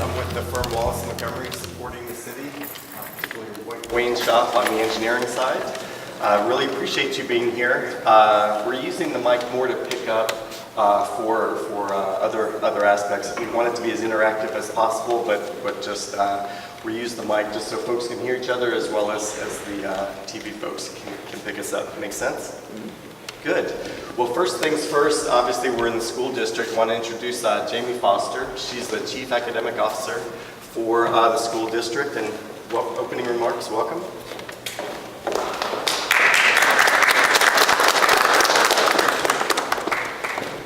I'm with the firm Wallace Montgomery supporting the city, particularly Wayne's shop on the engineering side. Really appreciate you being here. We're using the mic more to pick up for other aspects. We want it to be as interactive as possible, but just we use the mic just so folks can hear each other as well as the TV folks can pick us up. Make sense? Good. Well, first things first, obviously we're in the school district. I want to introduce Jamie Foster. She's the Chief Academic Officer for the school district. And opening remarks, welcome.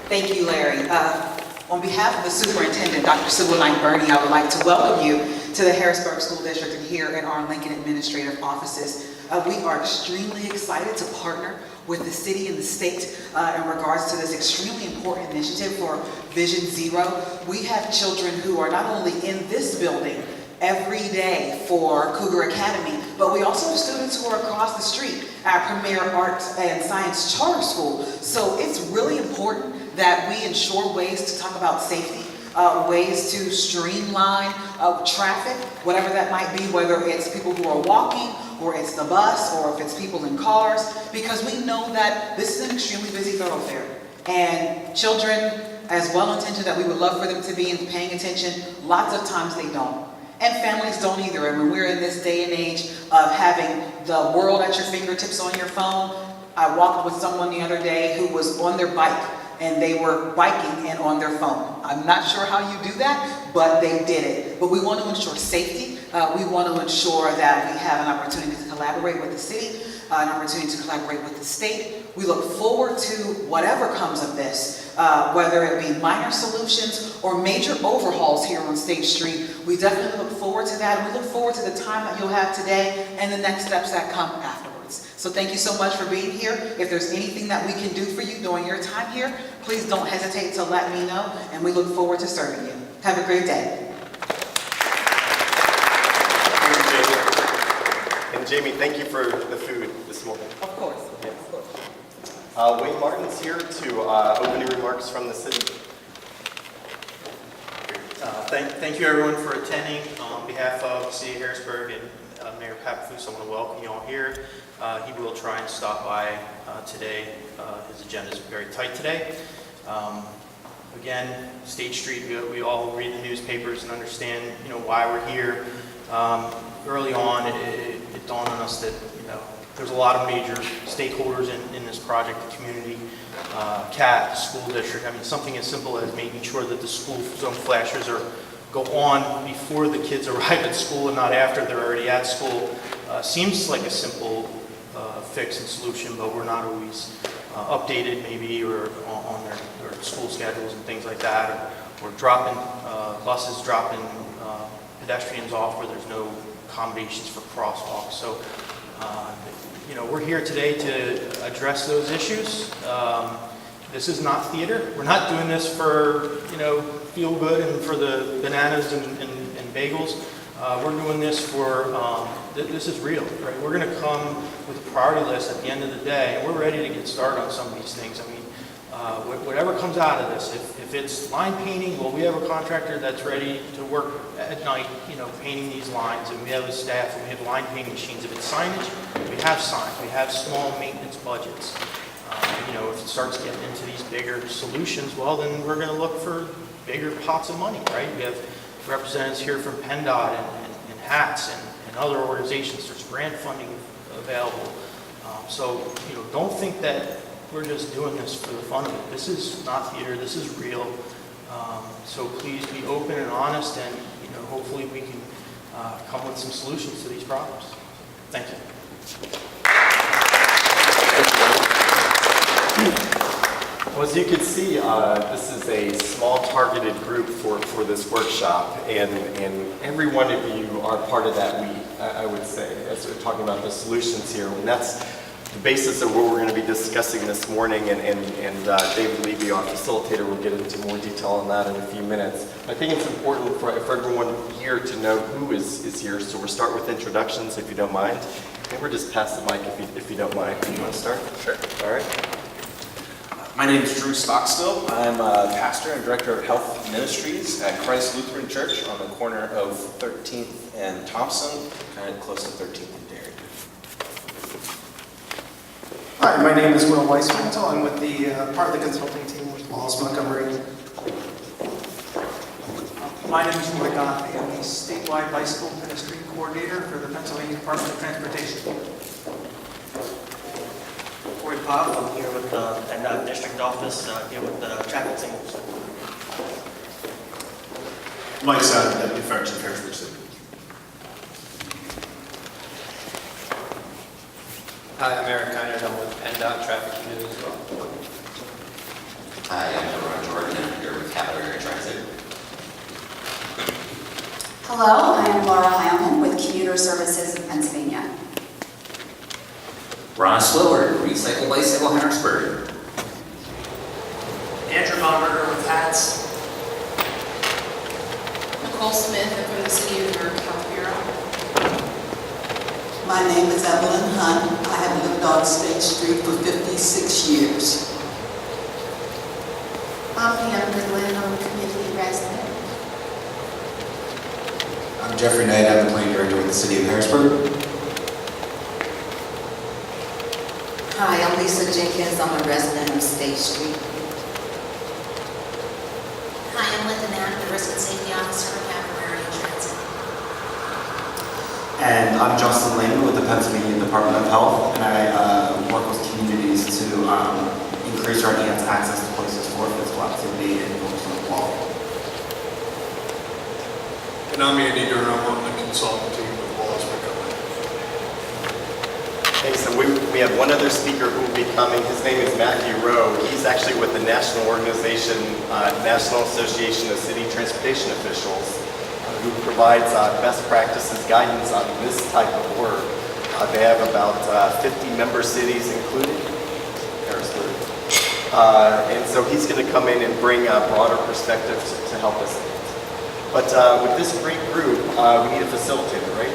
Thank you, Larry. On behalf of the superintendent, Dr. Sybil Knight-Burney, I would like to welcome you to the Harrisburg School District and here in our Lincoln Administrative Offices. We are extremely excited to partner with the city and the state in regards to this extremely important initiative for Vision Zero. We have children who are not only in this building every day for Cougar Academy, but we also have students who are across the street at Premier Arts and Science Charter School. So it's really important that we ensure ways to talk about safety, ways to streamline traffic, whatever that might be, whether it's people who are walking, or it's the bus, or if it's people in cars, because we know that this is an extremely busy thoroughfare. And children, as well-intentioned that we would love for them to be and paying attention, lots of times they don't. And families don't either. And when we're in this day and age of having the world at your fingertips on your phone, I walked with someone the other day who was on their bike and they were biking and on their phone. I'm not sure how you do that, but they did it. But we want to ensure safety. We want to ensure that we have an opportunity to collaborate with the city, an opportunity to collaborate with the state. We look forward to whatever comes of this, whether it be minor solutions or major overhauls here on State Street. We definitely look forward to that. We look forward to the time that you'll have today and the next steps that come afterwards. So thank you so much for being here. If there's anything that we can do for you during your time here, please don't hesitate to let me know, and we look forward to serving you. Have a great day. And Jamie, thank you for the food this morning. Of course. Yes. Wayne Martin's here to opening remarks from the city. Thank you everyone for attending. On behalf of the City of Harrisburg and Mayor Papafus, I want to welcome you all here. He will try and stop by today. His agenda is very tight today. Again, State Street, we all read the newspapers and understand, why we're here. Early on, it dawned on us that, there's a lot of major stakeholders in this project, the community, CAT, the school district. I mean, something as simple as making sure that the school zone flashers go on before the kids arrive at school and not after they're already at school. Seems like a simple fix and solution, but we're not always updated maybe or on their school schedules and things like that, or dropping buses dropping pedestrians off where there's no accommodations for crosswalks. So we're here today to address those issues. This is not theater. We're not doing this for feel good and for the bananas and bagels. We're doing this for this is real, right? We're going to come with a priority list at the end of the day, and we're ready to get started on some of these things. I mean, whatever comes out of this, if it's line painting, well, we have a contractor that's ready to work at night, painting these lines, and we have a staff, and we have line painting machines. If it's signage, we have signs, we have small maintenance budgets. If it starts getting into these bigger solutions, well, then we're going to look for bigger pots of money, right? We have representatives here from PennDOT and HATS and other organizations. There's grant funding available. So don't think that we're just doing this for the fun of it. This is not theater. This is real. So please be open and honest, and hopefully we can come with some solutions to these problems. Thank you. Well, as you can see, this is a small targeted group for this workshop, and every one of you are part of that I would say, as we're talking about the solutions here. And that's the basis of what we're going to be discussing this morning, and David Levy, our facilitator, will get into more detail on that in a few minutes. I think it's important for everyone here to know who is here, so we'll start with introductions, if you don't mind. And we're just pass the mic if you don't mind. You want to start? Sure. All right. My name is Drew Stockstill. I'm a pastor and director of health ministries at Christ Lutheran Church on the corner of 13th and Thompson, kind of close to 13th and Dairy. Hi, my name is Will Weismantel. I'm with the part of the consulting team with Wallace Montgomery. My name is Roy Godfrey. I'm the statewide bicycle ministry coordinator for the Pennsylvania Department of Transportation. Corey Pop, I'm here with the PennDOT District Office, here with the traffic signals. Mike Sadler, Deputy Fire Chief, Harrisburg City. Hi, I'm Eric Kiner. I'm with PennDOT Traffic News as well. Hi, I'm Ron Jordan. I'm here with Capital Area Transit. Hello, I am Laura Heilman with Commuter Services of Pennsylvania. Ron Swiller, Recycle Bicycle, Harrisburg. Andrew Baumberger with hats. Nicole Smith, I'm from the City of Newark Health Bureau. My name is Evelyn Hunt. I have lived on State Street for 56 years. I'm Pam Goodwin, I'm a community resident. I'm Jeffrey Knight. I'm the planning director with the City of Harrisburg. Hi, I'm Lisa Jenkins. I'm a resident of State Street. Hi, I'm Linda Knapp, the Risk and Safety Officer with Capital Area Transit. And I'm Justin Lehman with the Pennsylvania Department of Health, and I work with communities to increase or enhance access to places for physical activity and focus on quality. And I'm Andy Durham. I'm on the consulting team with Wallace Montgomery. Thanks. And we have one other speaker who will be coming. His name is Matthew Rowe. He's actually with the national organization, National Association of City Transportation Officials, who provides best practices guidance on this type of work. They have about 50 member cities included, Harrisburg. And so he's going to come in and bring a broader perspective to help us. But with this great group, we need a facilitator, right?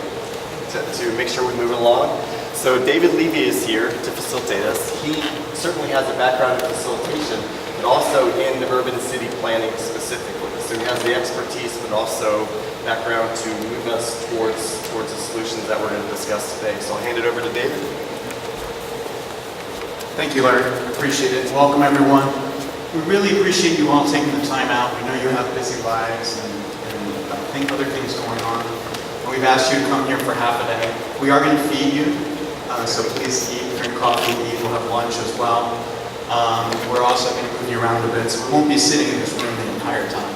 To make sure we move along. So David Levy is here to facilitate us. He certainly has a background in facilitation, but also in urban city planning specifically. So he has the expertise, but also background to move us towards the solutions that we're going to discuss today. So I'll hand it over to David. Thank you, Larry. Appreciate it. Welcome, everyone. We really appreciate you all taking the time out. We know you have busy lives and I think other things going on. And we've asked you to come here for half a day. We are going to feed you, so please eat, drink coffee, eat. We'll have lunch as well. We're also going to move you around a bit, so we won't be sitting in this room the entire time.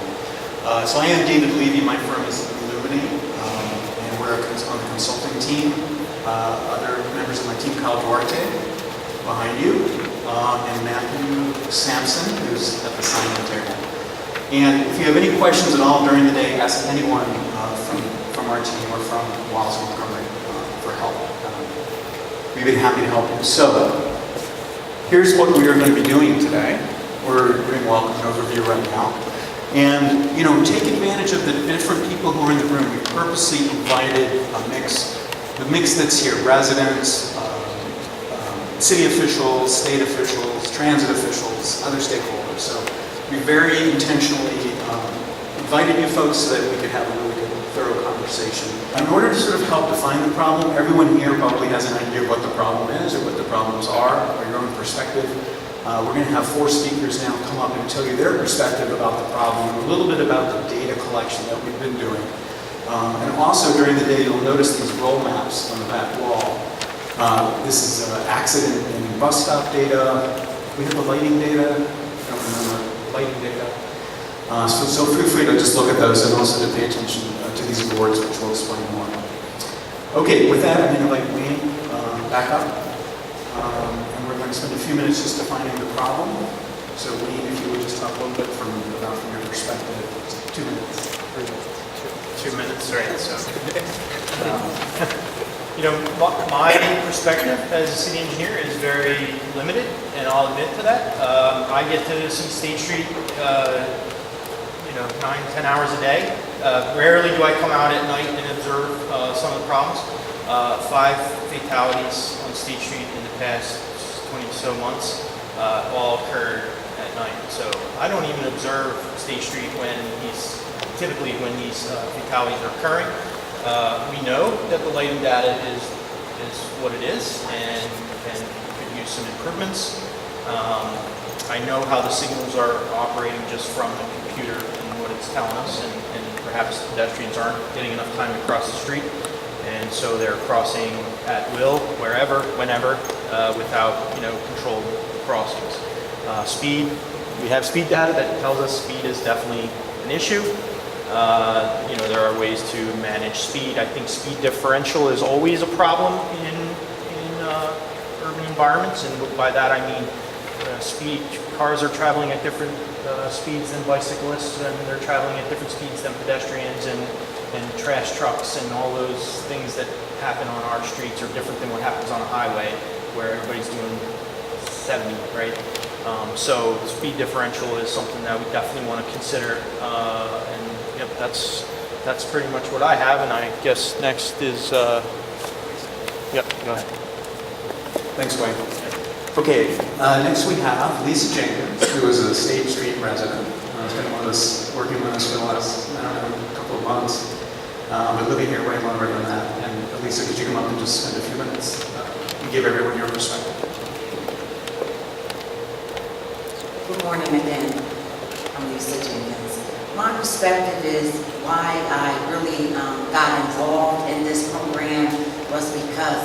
So I am David Levy. My firm is Illuminate, and we're on the consulting team. Other members of my team, Kyle Duarte, behind you, and Matthew Sampson, who's at the sign-in table. And if you have any questions at all during the day, ask anyone from our team or from Wallace Montgomery for help. We'd be happy to help you. So, here's what we are going to be doing today. We're doing welcome overview right now. And, take advantage of the different people who are in the room. We purposely invited a mix, the mix that's here, residents, city officials, state officials, transit officials, other stakeholders. So we very intentionally invited you folks so that we could have a really good, thorough conversation. In order to sort of help define the problem, everyone here probably has an idea of what the problem is or what the problems are, or your own perspective. We're going to have 4 speakers now come up and tell you their perspective about the problem, and a little bit about the data collection that we've been doing. And also during the day, you'll notice these roll maps on the back wall. This is accident and bus stop data. We have the lighting data. I don't remember lighting data. So feel free to just look at those and also to pay attention to these boards, which will explain more. Okay, with that, I'm going to invite Wayne back up. And we're going to spend a few minutes just defining the problem. So Wayne, if you would just talk a little bit from your perspective. 2 minutes. 3 minutes. 2 minutes, right? So, my perspective as a city engineer is very limited, and I'll admit to that. I get to see State Street, 9-10 hours a day. Rarely do I come out at night and observe some of the problems. 5 fatalities on State Street in the past 20 so months. all occurred at night. So I don't even observe State Street when when these fatalities are occurring. We know that the lighting data is what it is and could use some improvements. I know how the signals are operating just from the computer and what it's telling us, and perhaps pedestrians aren't getting enough time to cross the street, and so they're crossing at will, wherever, whenever, without controlled crossings. Speed, we have speed data that tells us speed is definitely an issue. There are ways to manage speed. I think speed differential is always a problem in urban environments, and by that I mean cars are traveling at different speeds than bicyclists, and they're traveling at different speeds than pedestrians, and trash trucks and all those things that happen on our streets are different than what happens on a highway where everybody's doing 70, right? So speed differential is something that we definitely want to consider, and yep, that's pretty much what I have, and I guess next is, yep, go ahead. Thanks, Wayne. Okay, next we have Lisa Jenkins, who is a State Street resident. Has been with us, working with us for the last, couple of months, but living here way longer than that. And Lisa, could you come up and just spend a few minutes and give everyone your perspective? Good morning again. I'm Lisa Jenkins. My perspective is why I really got involved in this program was because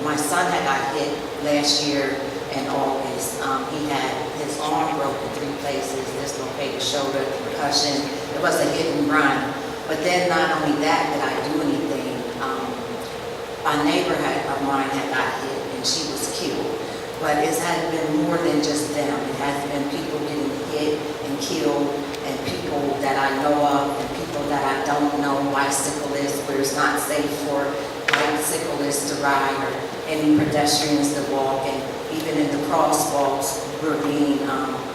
my son had got hit last year in August. He had his arm broke in 3 places, dislocated shoulder, concussion. It was a hit and run. But then not only that did I do anything, a neighbor of mine had got hit and she was killed. But it has been more than just them. It has been people getting hit and killed, and people that I know of and people that I don't know, bicyclists, where it's not safe for bicyclists to ride or any pedestrians to walk, and even in the crosswalks, we're being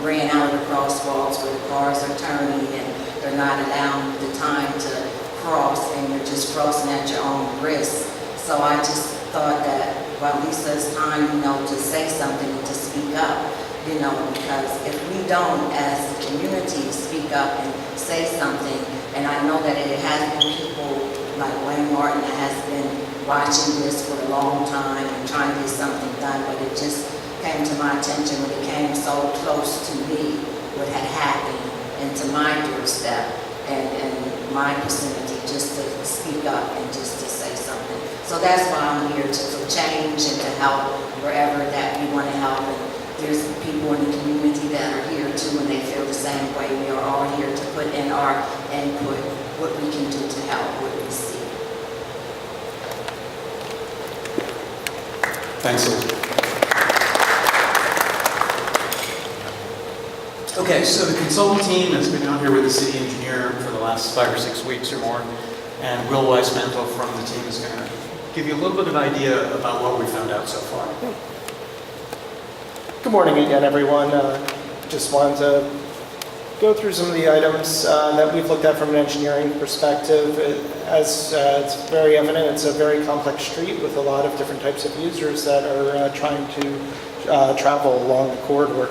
ran out of the crosswalks where the cars are turning and they're not allowing the time to cross, and you're just crossing at your own risk. So I just thought that, well, Lisa, it's time, to say something and to speak up, because if we don't, as a community, speak up and say something, and I know that it has been people like Wayne Martin that has been watching this for a long time and trying to get something done, but it just came to my attention when it came so close to me, what had happened, and to my doorstep and my vicinity, just to speak up and just to say something. So that's why I'm here, for change and to help wherever that we want to help. And there's people in the community that are here too, and they feel the same way. We are all here to put in our input, what we can do to help what we see. Thanks, Lisa. Okay, so the consultant team has been out here with the city engineer for the last 5 or 6 weeks or more, and Will Weismantel from the team is going to give you a little bit of idea about what we found out so far. Good morning again, everyone. Just wanted to go through some of the items that we've looked at from an engineering perspective. As it's very evident, it's a very complex street with a lot of different types of users that are trying to travel along the corridor.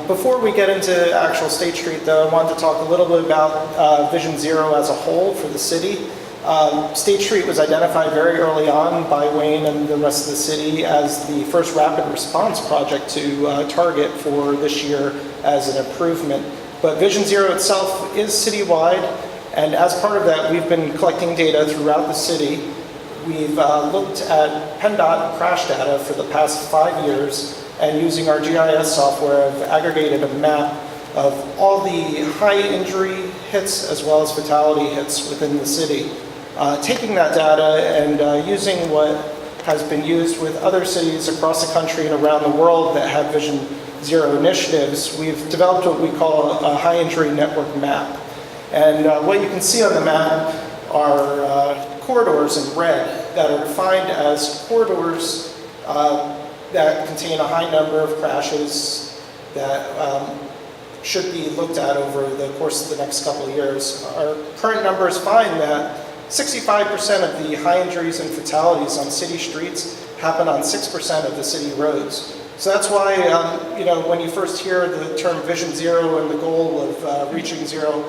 Before we get into actual State Street, though, I wanted to talk a little bit about Vision Zero as a whole for the city. State Street was identified very early on by Wayne and the rest of the city as the first rapid response project to target for this year as an improvement. But Vision Zero itself is citywide, and as part of that, we've been collecting data throughout the city. We've looked at PennDOT crash data for the past 5 years, and using our GIS software, have aggregated a map of all the high injury hits as well as fatality hits within the city. Taking that data and using what has been used with other cities across the country and around the world that have Vision Zero initiatives, we've developed what we call a high injury network map. And what you can see on the map are corridors in red that are defined as corridors that contain a high number of crashes that should be looked at over the course of the next couple of years. Our current numbers find that 65% of the high injuries and fatalities on city streets happen on 6% of the city roads. So that's why, when you first hear the term Vision Zero and the goal of reaching zero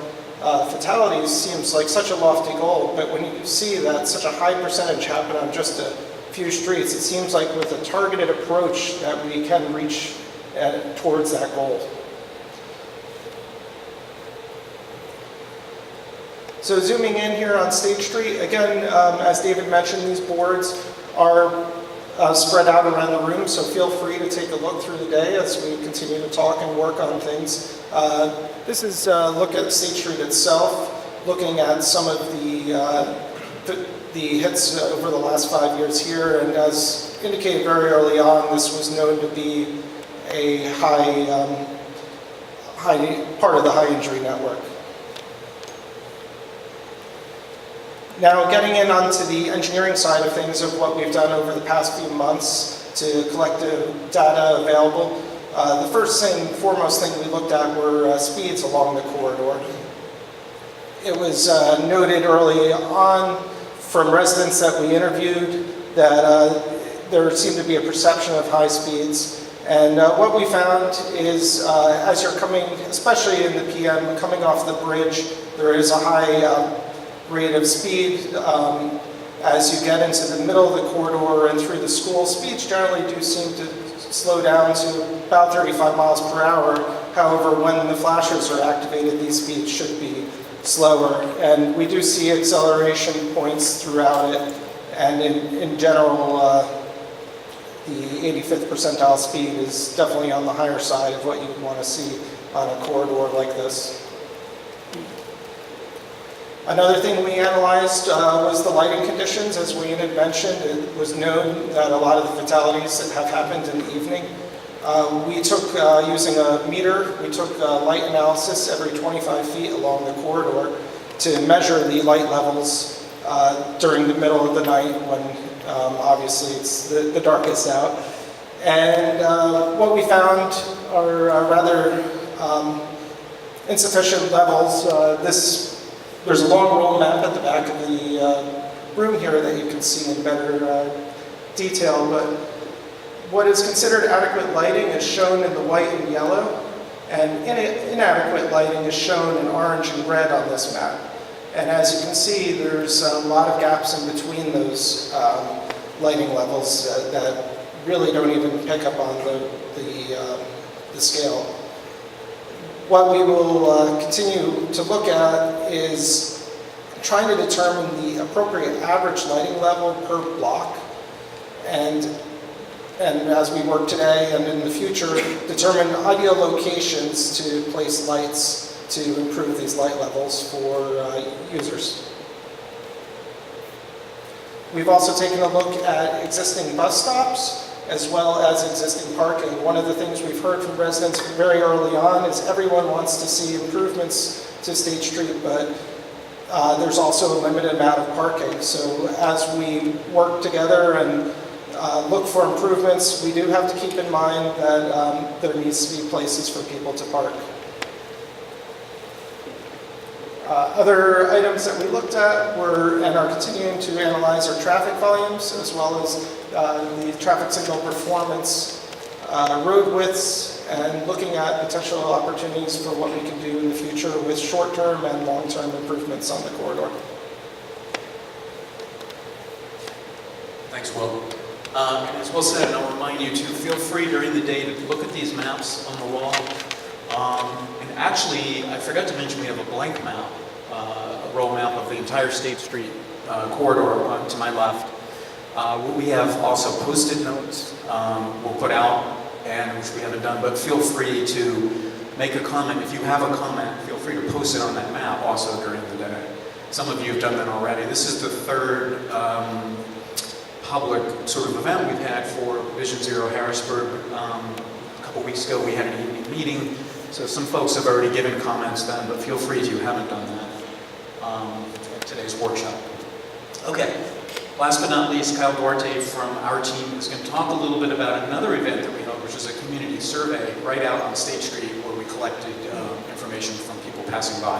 fatalities seems like such a lofty goal, but when you see that such a high percentage happen on just a few streets, it seems like with a targeted approach that we can reach towards that goal. So zooming in here on State Street, again, as David mentioned, these boards are spread out around the room, so feel free to take a look through the day as we continue to talk and work on things. This is a look at State Street itself, looking at some of the hits over the last 5 years here, and as indicated very early on, this was known to be a high part of the high injury network. Now, getting in onto the engineering side of things of what we've done over the past few months to collect the data available, the first and foremost thing we looked at were speeds along the corridor. It was noted early on from residents that we interviewed that there seemed to be a perception of high speeds. And what we found is as you're coming, especially in the PM, coming off the bridge, there is a high rate of speed. As you get into the middle of the corridor and through the school, speeds generally do seem to slow down to about 35 miles per hour. However, when the flashers are activated, these speeds should be slower. And we do see acceleration points throughout it. And in general, the 85th percentile speed is definitely on the higher side of what you would want to see on a corridor like this. Another thing we analyzed was the lighting conditions. As Wayne had mentioned, it was known that a lot of the fatalities that have happened in the evening. We took, using a meter, we took light analysis every 25 feet along the corridor to measure the light levels during the middle of the night when obviously it's the darkest out. And what we found are rather insufficient levels. There's a long roll map at the back of the room here that you can see in better detail, but what is considered adequate lighting is shown in the white and yellow, and inadequate lighting is shown in orange and red on this map. And as you can see, there's a lot of gaps in between those lighting levels that really don't even pick up on the scale. What we will continue to look at is trying to determine the appropriate average lighting level per block, and as we work today and in the future, determine ideal locations to place lights to improve these light levels for users. We've also taken a look at existing bus stops as well as existing parking. One of the things we've heard from residents very early on is everyone wants to see improvements to State Street, but there's also a limited amount of parking. So as we work together and look for improvements, we do have to keep in mind that there needs to be places for people to park. Other items that we looked at were, and are continuing to analyze, are traffic volumes, as well as the traffic signal performance, road widths, and looking at potential opportunities for what we can do in the future with short-term and long-term improvements on the corridor. Thanks, Will. And as Will said, and I'll remind you to feel free during the day to look at these maps on the wall. And actually, I forgot to mention we have a blank map, a roll map of the entire State Street corridor to my left. We have also Post-it notes we'll put out, and which we haven't done, but feel free to make a comment. If you have a comment, feel free to post it on that map also during the day. Some of you have done that already. This is the third public sort of event we've had for Vision Zero Harrisburg. A couple weeks ago we had an evening meeting, so some folks have already given comments then, but feel free if you haven't done that at today's workshop. Okay, last but not least, Kyle Duarte from our team is going to talk a little bit about another event that we held, which is a community survey right out on State Street where we collected information from people passing by.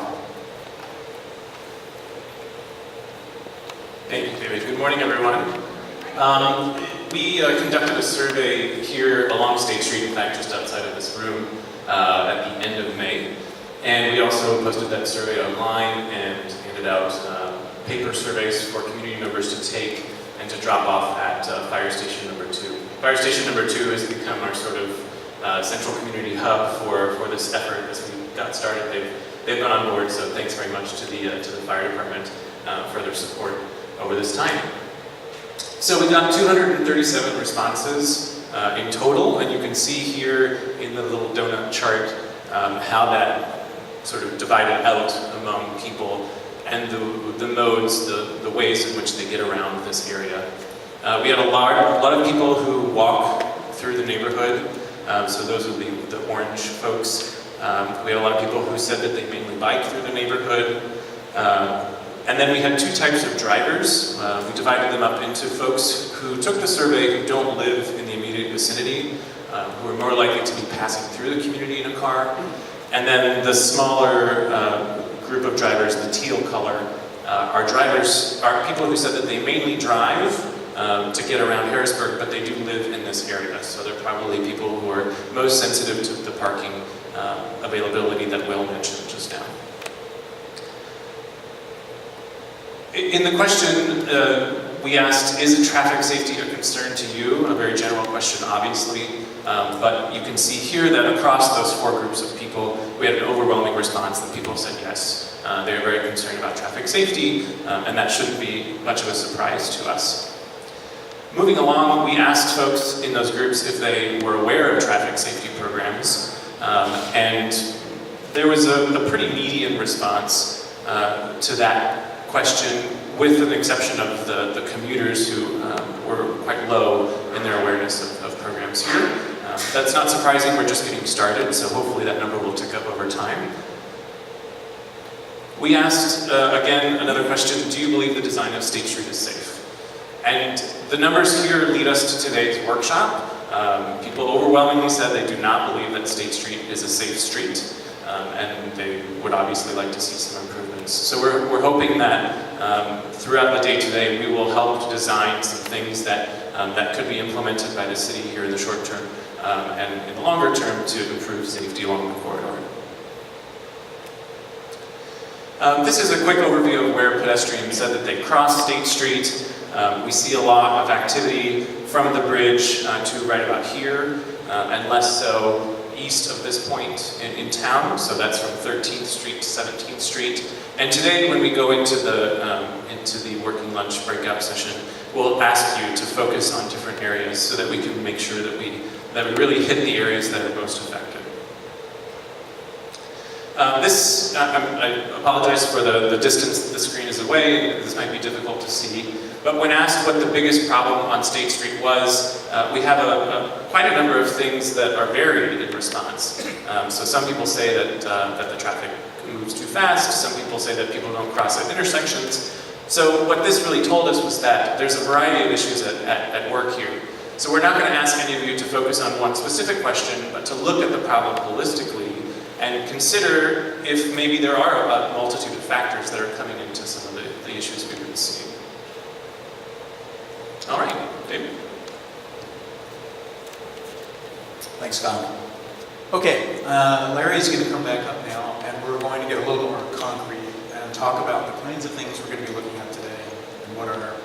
Thank you, David. Good morning, everyone. We conducted a survey here along State Street, in fact, just outside of this room, at the end of May. And we also posted that survey online and handed out paper surveys for community members to take and to drop off at Fire Station number 2. Fire Station number 2 has become our sort of central community hub for this effort as we got started. They've gone on board, so thanks very much to the fire department for their support over this time. So we got 237 responses in total, and you can see here in the little donut chart how that sort of divided out among people and the modes, the ways in which they get around this area. We had a lot of people who walk through the neighborhood, so those would be the orange folks. We had a lot of people who said that they mainly bike through the neighborhood. And then we had two types of drivers. We divided them up into folks who took the survey who don't live in the immediate vicinity, who are more likely to be passing through the community in a car. And then the smaller group of drivers, the teal color, are people who said that they mainly drive to get around Harrisburg, but they do live in this area. So they're probably people who are most sensitive to the parking availability that Will mentioned just now. In the question, we asked, is traffic safety a concern to you? A very general question, obviously. But you can see here that across those four groups of people, we had an overwhelming response that people said yes. They're very concerned about traffic safety, and that shouldn't be much of a surprise to us. Moving along, we asked folks in those groups if they were aware of traffic safety programs, and there was a pretty median response to that question, with an exception of the commuters who were quite low in their awareness of programs here. That's not surprising, we're just getting started, so hopefully that number will tick up over time. We asked, again, another question, do you believe the design of State Street is safe? And the numbers here lead us to today's workshop. People overwhelmingly said they do not believe that State Street is a safe street, and they would obviously like to see some improvements. So we're hoping that throughout the day today, we will help design some things that could be implemented by the city here in the short term, and in the longer term to improve safety along the corridor. This is a quick overview of where pedestrians said that they cross State Street. We see a lot of activity from the bridge to right about here, and less so east of this point in town, so that's from 13th Street to 17th Street. And today, when we go into the working lunch breakout session, we'll ask you to focus on different areas so that we can make sure that we really hit the areas that are most affected. I apologize for the distance that the screen is away. This might be difficult to see. But when asked what the biggest problem on State Street was, we have quite a number of things that are varied in response. So some people say that the traffic moves too fast. Some people say that people don't cross at intersections. So what this really told us was that there's a variety of issues at work here. So we're not going to ask any of you to focus on one specific question, but to look at the problem holistically and consider if maybe there are a multitude of factors that are coming into some of the issues we've been seeing. All right, David. Thanks, Scott. Okay, Larry's going to come back up now, and we're going to get a little more concrete and talk about the kinds of things we're going to be looking at today and what our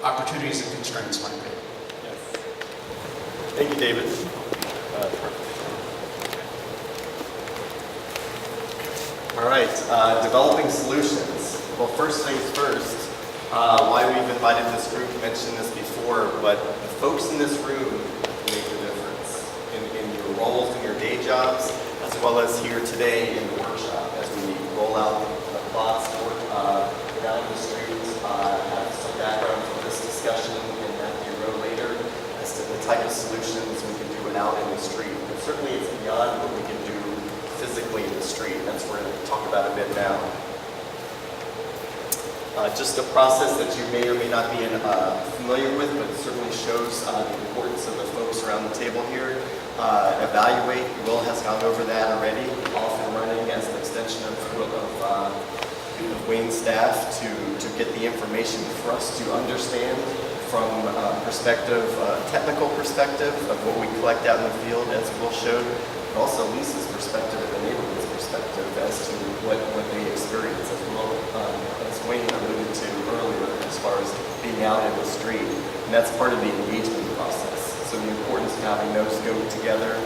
opportunities and constraints might be. Yes. Thank you, David. All right, developing solutions. Well, first things first, why we've invited this group, mentioned this before, but the folks in this room make the difference in your roles, in your day jobs, as well as here today in the workshop as we roll out the plots, work down the street, have some background from this discussion in Matthew Road later as to the type of solutions we can do it out in the street. But certainly it's beyond what we can do physically in the street. That's what we're going to talk about a bit now. Just a process that you may or may not be familiar with, but it certainly shows the importance of the folks around the table here. Evaluate, Will has gone over that already, often running as an extension of Wayne's staff to get the information for us to understand, from perspective, technical perspective of what we collect out in the field, as Will showed, but also Lisa's perspective and the neighborhood's perspective as to what they experience, as well as Wayne alluded to earlier, as far as being out in the street. And that's part of the engagement process. So the importance of having those go together.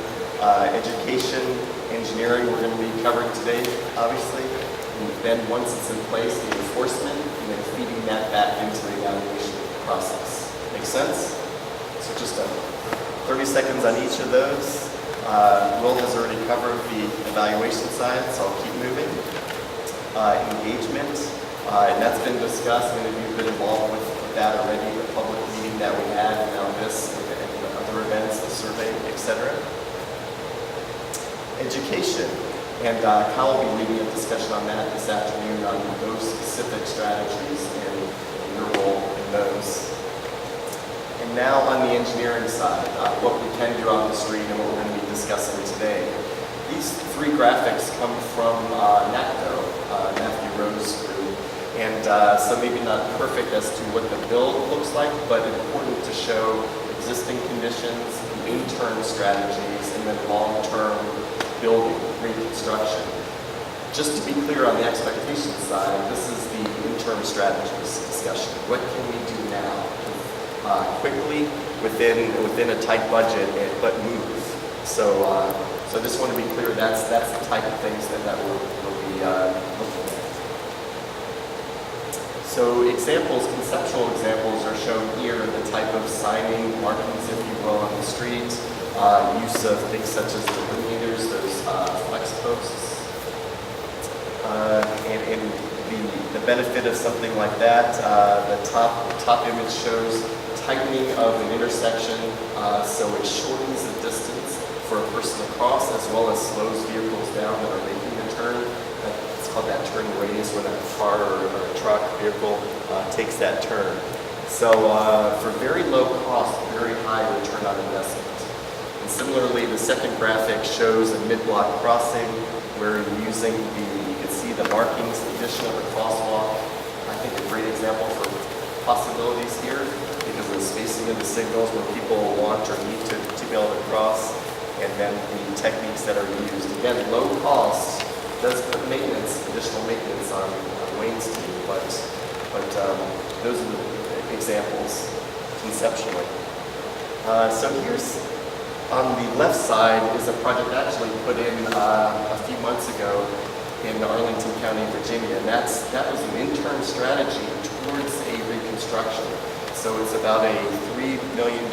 Education, engineering, we're going to be covering today, obviously. And then once it's in place, the enforcement, and then feeding that back into the evaluation process. Make sense? So just 30 seconds on each of those. Will has already covered the evaluation side, so I'll keep moving. Engagement, and that's been discussed. Many of you have been involved with that already, the public meeting that we had, and now this, and other events, the survey, etc. Education, and Kyle will be leading a discussion on that this afternoon on those specific strategies and your role in those. And now on the engineering side, what we can do on the street and what we're going to be discussing today. These three graphics come from NACDO, Matthew Rowe's group, and so maybe not perfect as to what the build looks like, but important to show existing conditions, interim strategies, and then long-term building, reconstruction. Just to be clear on the expectation side, this is the interim strategies discussion. What can we do now quickly within a tight budget, but move? So I just want to be clear, that's the type of things that we'll be looking at. So examples, conceptual examples are shown here, the type of signing, markings, if you will, on the street, use of things such as delineators, those flex posts, and the benefit of something like that, the top image shows tightening of an intersection, so it shortens the distance for a person to cross, as well as slows vehicles down that are making the turn. It's called that turn radius, when a car or a truck vehicle takes that turn. So for very low cost, very high return on investment. And similarly, the second graphic shows a mid-block crossing where you're using you can see the markings, the addition of the crosswalk. I think a great example for possibilities here because of the spacing of the signals where people want or need to be able to cross, and then the techniques that are used. Again, low cost does put maintenance, additional maintenance on Wayne's team, but those are the examples conceptually. So here's, on the left side is a project actually put in a few months ago in Arlington County, Virginia, and that was an interim strategy towards a reconstruction. So it's about a $3 million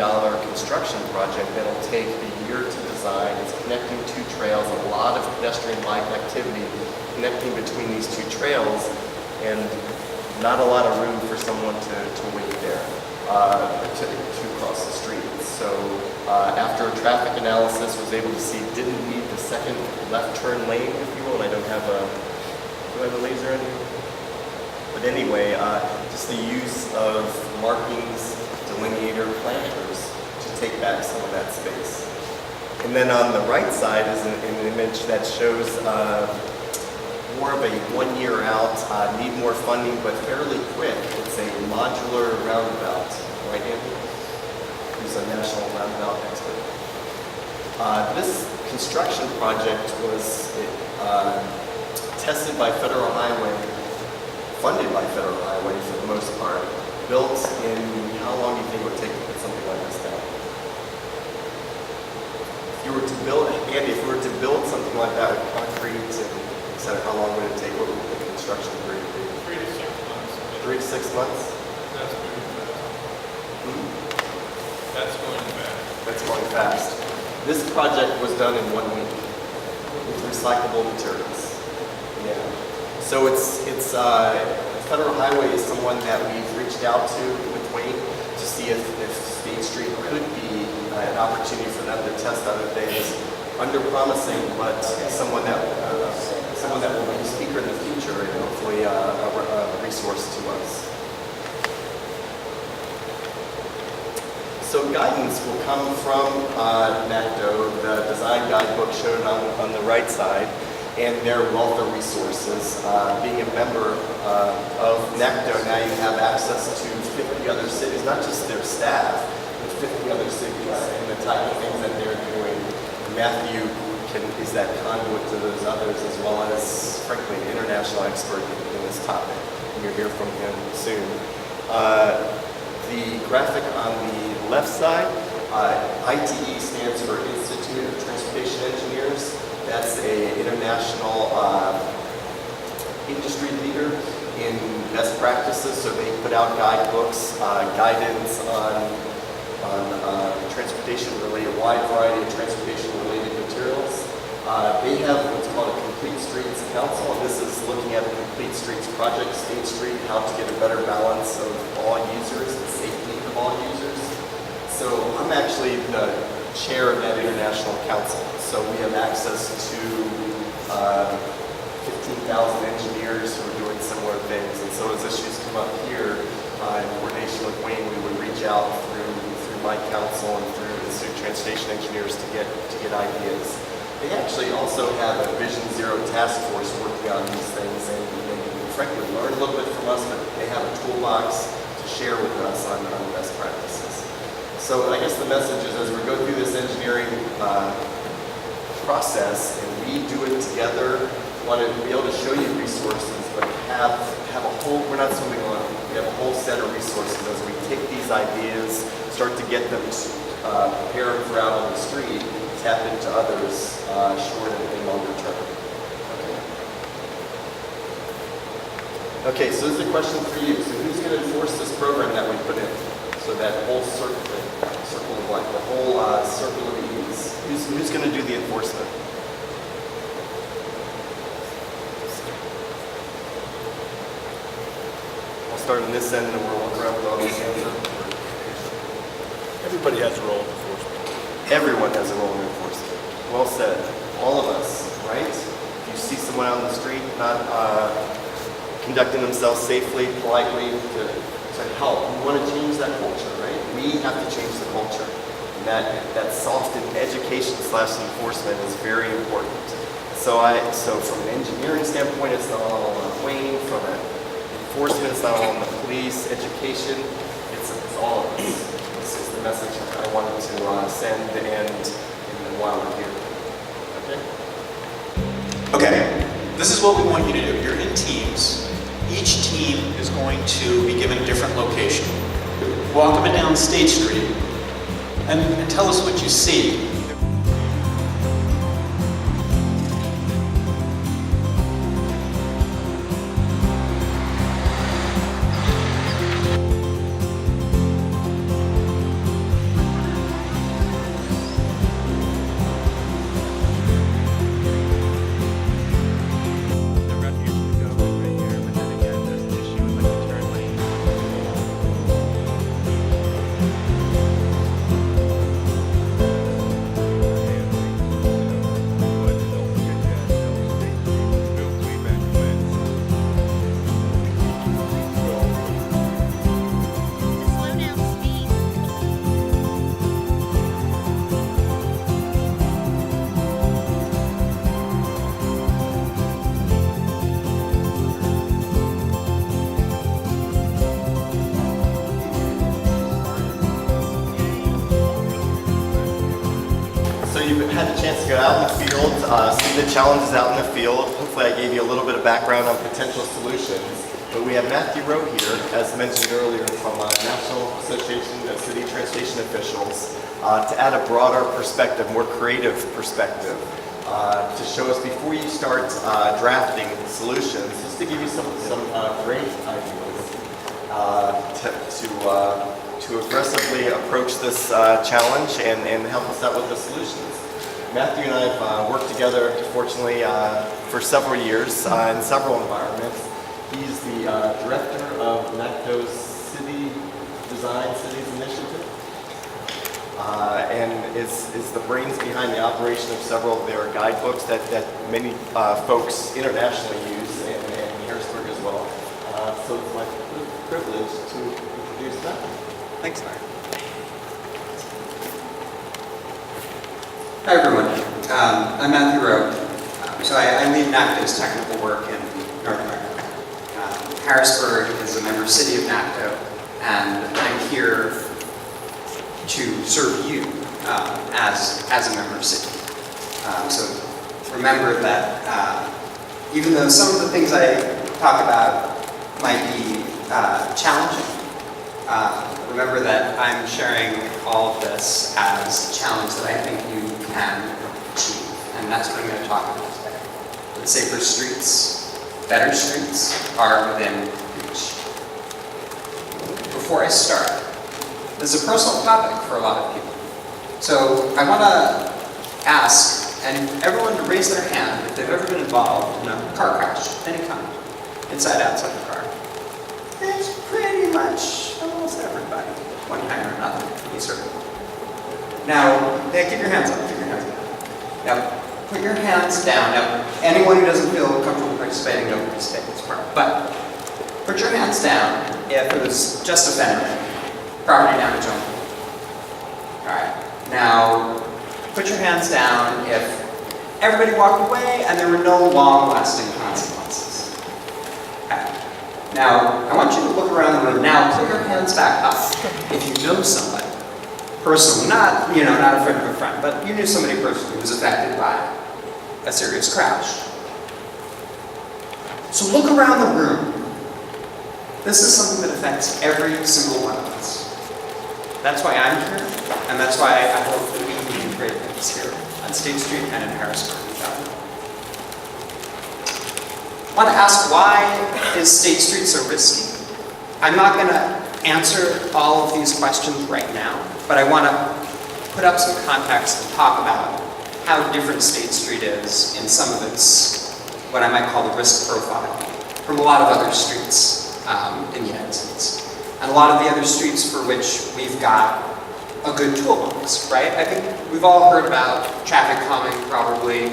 construction project that'll take a year to design. It's connecting two trails, a lot of pedestrian bike activity connecting between these two trails, and not a lot of room for someone to wait there, to cross the street. So after a traffic analysis, was able to see didn't need the second left turn lane, if you will, and I don't have do I have a laser in here? But anyway, just the use of markings, delineator, planters to take back some of that space. And then on the right side is an image that shows more of a 1 year out, need more funding, but fairly quick. It's a modular roundabout, right, Andy? Who's a national roundabout expert. This construction project was tested by Federal Highway, funded by Federal Highway for the most part, built in, how long do you think it would take to put something like this down? If you were to build, Andy, if you were to build something like that with concrete and et cetera, how long would it take? What would the construction period be? 3 to 6 months. 3 to 6 months? That's going fast. That's going fast. That's going fast. This project was done in 1 week with recyclable materials. Yeah. So it's Federal Highway is someone that we've reached out to with Wayne to see if State Street could be an opportunity for them to test other things. Under promising, but someone that will be a speaker in the future and hopefully a resource to us. So guidance will come from NACDO, the design guidebook shown on the right side. and their wealth of resources. Being a member of NACDO, now you have access to 50 other cities, not just their staff, but 50 other cities and the type of things that they're doing. Matthew is that conduit to those others, as well as, frankly, an international expert in this topic. And you'll hear from him soon. The graphic on the left side, ITE stands for Institute of Transportation Engineers. That's an international industry leader in best practices, so they put out guidebooks, guidance on transportation-related, a wide variety of transportation-related materials. They have what's called a Complete Streets Council, and this is looking at the Complete Streets project, State Street, how to get a better balance of all users and safety of all users. So I'm actually the chair of that international council. So we have access to 15,000 engineers who are doing similar things. And so as issues come up here, in coordination with Wayne, we would reach out through my council and through Institute of Transportation Engineers to get ideas. They actually also have a Vision Zero task force working on these things and frankly learn a little bit from us, but they have a toolbox to share with us on best practices. So I guess the message is as we go through this engineering process and we do it together, we want to be able to show you resources, but have a whole, we're not swimming alone, we have a whole set of resources as we take these ideas, start to get them prepare them for out on the street, tap into others short and longer term. Okay, so this is a question for you. So who's going to enforce this program that we put in? So that whole circle of life, the whole circle of ease. Who's going to do the enforcement? I'll start on this end and we'll walk around with all these hands up. Everybody has a role in enforcement. Everyone has a role in enforcement. Well said. All of us, right? If you see someone out on the street not conducting themselves safely, politely, to help, we want to change that culture, right? We have to change the culture. And that soft education / enforcement is very important. So from an engineering standpoint, it's not all on Wayne. From an enforcement, it's not all on the police. Education, it's all of us. This is the message I wanted to send and while we're here. Okay, this is what we want you to do. You're in teams. Each team is going to be given a different location. Walk up and down State Street and tell us what you see. You've had a chance to go out in the field, see the challenges out in the field. Hopefully I gave you a little bit of background on potential solutions. But we have Matthew Rowe here, as mentioned earlier, from National Association of City Transportation Officials, to add a broader perspective, more creative perspective, to show us before you start drafting solutions, just to give you some great ideas to aggressively approach this challenge and help us out with the solutions. Matthew and I have worked together, fortunately, for several years in several environments. He's the director of NACDO's City Design Cities Initiative, and is the brains behind the operation of several of their guidebooks that many folks internationally use, and Harrisburg as well. So it's my privilege to introduce Matthew. Thanks, Larry. Hi everyone, I'm Matthew Rowe. So I lead NACTO's technical work in North America. Harrisburg is a member city of NACTO, and I'm here to serve you as a member city. So remember that even though some of the things I talk about might be challenging, remember that I'm sharing all of this as a challenge that I think you can achieve, and that's what I'm going to talk about today. That safer streets, better streets are within reach. Before I start, this is a personal topic for a lot of people. So I want to ask and everyone to raise their hand if they've ever been involved in a car crash of any kind, inside, outside the car. It's pretty much almost everybody, one time or another, to be certain. Now, keep your hands up, keep your hands up. Now, put your hands down. Now, anyone who doesn't feel comfortable participating, don't participate in this part. But put your hands down if it was just offended, property damage only. All right. Now, put your hands down if everybody walked away and there were no long-lasting consequences. Okay. Now, I want you to look around the room now. Put your hands back up if you know somebody personally, not a friend of a friend, but you knew somebody personally who was affected by a serious crash. So look around the room. This is something that affects every single one of us. That's why I'm here, and that's why I hope that we can do great things here on State Street and in Harrisburg. I want to ask, why is State Street so risky? I'm not going to answer all of these questions right now, but I want to put up some context and talk about how different State Street is in some of its, what I might call the risk profile, from a lot of other streets in the United States. And a lot of the other streets for which we've got a good toolbox, right? I think we've all heard about traffic calming, probably.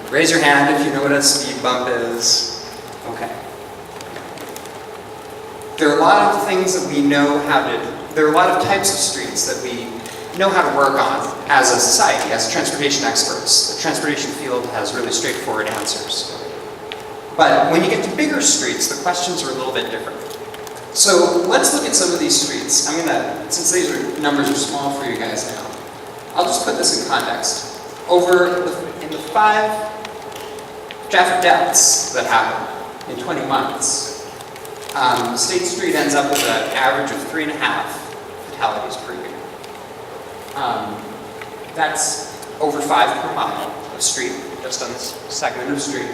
Raise your hand if you know what a speed bump is. Okay. There are a lot of things that we know how to, there are a lot of types of streets that we know how to work on as a society, as transportation experts. The transportation field has really straightforward answers. But when you get to bigger streets, the questions are a little bit different. So let's look at some of these streets. I'm gonna, since these numbers are small for you guys now, I'll just put this in context. In the 5 traffic deaths that happened in 20 months, State Street ends up with an average of 3.5 fatalities per year. That's over 5 per mile of street, just on this segment of street.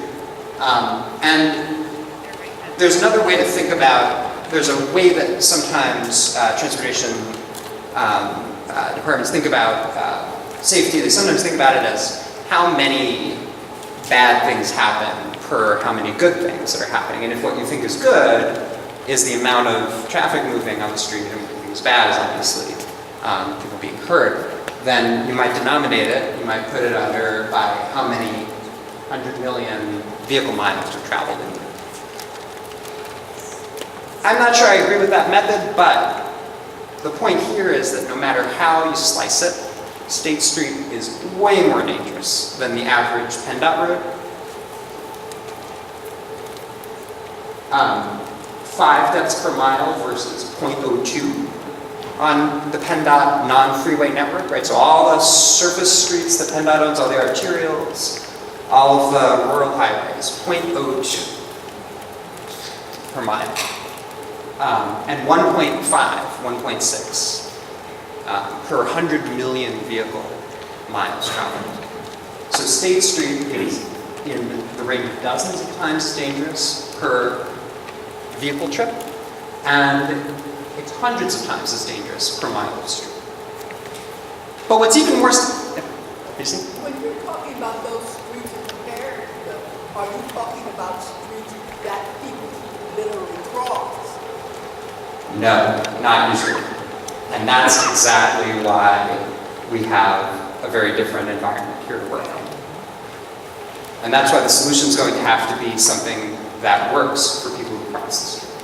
And there's another way to think about, there's a way that sometimes transportation departments think about safety. They sometimes think about it as how many bad things happen per how many good things that are happening. And if what you think is good is the amount of traffic moving on the street, and what you think is bad is obviously people being hurt, then you might denominate it, you might put it under by how many 100 million vehicle miles are traveled in. I'm not sure I agree with that method, but the point here is that no matter how you slice it, State Street is way more dangerous than the average PennDOT route. 5 deaths per mile versus 0.02 on the PennDOT non-freeway network, right? So all the surface streets that PennDOT owns, all the arterials, all of the rural highways, 0.02 per mile. And 1.5, 1.6 per 100 million vehicle miles traveled. So State Street is in the range of dozens of times dangerous per vehicle trip, and it's hundreds of times as dangerous per mile of street. But what's even worse, when you're talking about those streets compared to them, are you talking about streets that people literally cross? No, not usually. And that's exactly why we have a very different environment here to work on. And that's why the solution is going to have to be something that works for people who cross the street.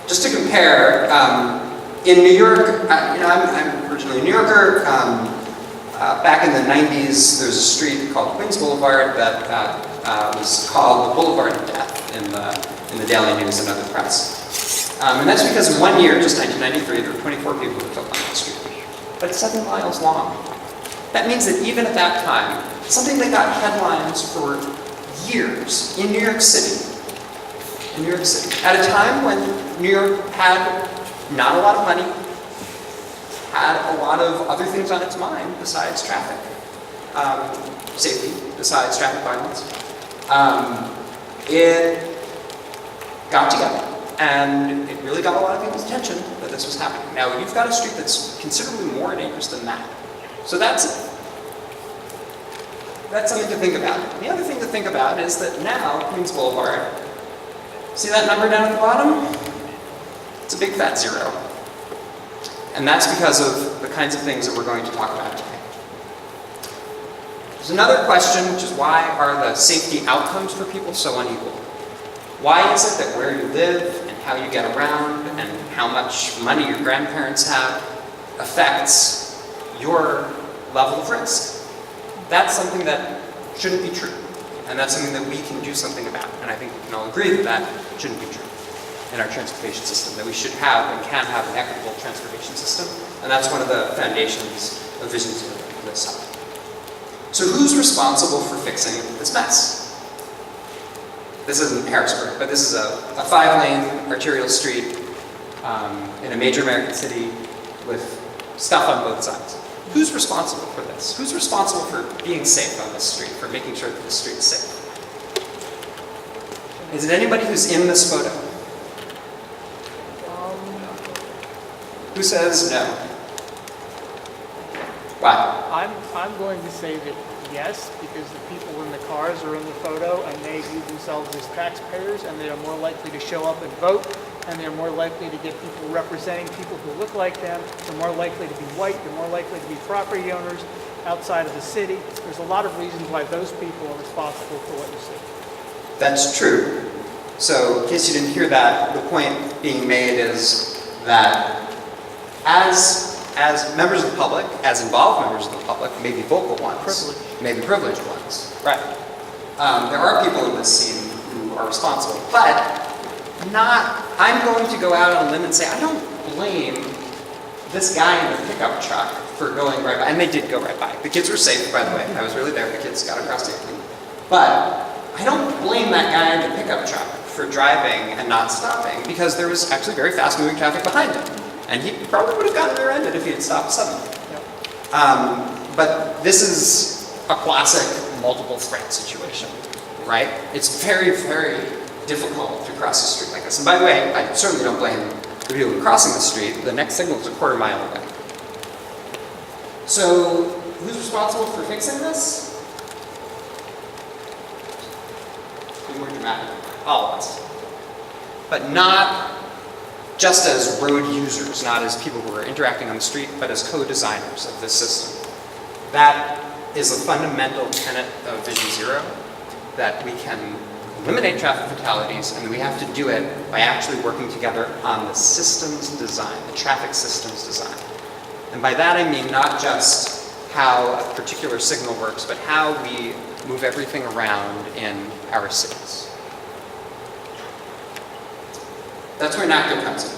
Just to compare, in New York, I'm originally a New Yorker. Back in the 90s, there's a street called Queens Boulevard that was called the Boulevard of Death in the Daily News and other press. And that's because in 1 year, just 1993, there were 24 people who were killed on that street. But it's 7 miles long. That means that even at that time, something that got headlines for years in New York City, at a time when New York had not a lot of money, had a lot of other things on its mind besides traffic, safety, besides traffic violence, it got together. And it really got a lot of people's attention that this was happening. Now, you've got a street that's considerably more dangerous than that. So that's something to think about. The other thing to think about is that now, Queens Boulevard, see that number down at the bottom? It's a big fat 0. And that's because of the kinds of things that we're going to talk about today. There's another question, which is why are the safety outcomes for people so unequal? Why is it that where you live and how you get around and how much money your grandparents have affects your level of risk? That's something that shouldn't be true. And that's something that we can do something about. And I think we can all agree that that shouldn't be true in our transportation system, that we should have and can have an equitable transportation system. And that's one of the foundations of Vision Zero of this summit. So who's responsible for fixing this mess? This isn't Harrisburg, but this is a 5-lane arterial street in a major American city with stuff on both sides. Who's responsible for this? Who's responsible for being safe on this street, for making sure that the street is safe? Is it anybody who's in this photo? Who says no? Why? I'm going to say that yes, because the people in the cars are in the photo and they view themselves as taxpayers and they are more likely to show up and vote and they're more likely to get people representing people who look like them. They're more likely to be white. They're more likely to be property owners outside of the city. There's a lot of reasons why those people are responsible for what you see. That's true. So in case you didn't hear that, the point being made is that as members of the public, as involved members of the public, maybe vocal ones, maybe privileged ones, right? There are people in this scene who are responsible, but I'm going to go out on a limb and say, I don't blame this guy in the pickup truck for going right by, and they did go right by. The kids were safe, by the way. I was really there. The kids got across safely. But I don't blame that guy in the pickup truck for driving and not stopping, because there was actually very fast-moving traffic behind him. And he probably would have gotten rear-ended if he had stopped suddenly. Yep. But this is a classic multiple threat situation, right? It's very, very difficult to cross a street like this. And by the way, I certainly don't blame the people crossing the street. The next signal is a quarter mile away. So who's responsible for fixing this? Be more dramatic. All of us. But not just as road users, not as people who are interacting on the street, but as co-designers of this system. That is a fundamental tenet of Vision Zero, that we can eliminate traffic fatalities, and we have to do it by actually working together on the systems design, the traffic systems design. And by that I mean not just how a particular signal works, but how we move everything around in our cities. That's where NACTO comes in.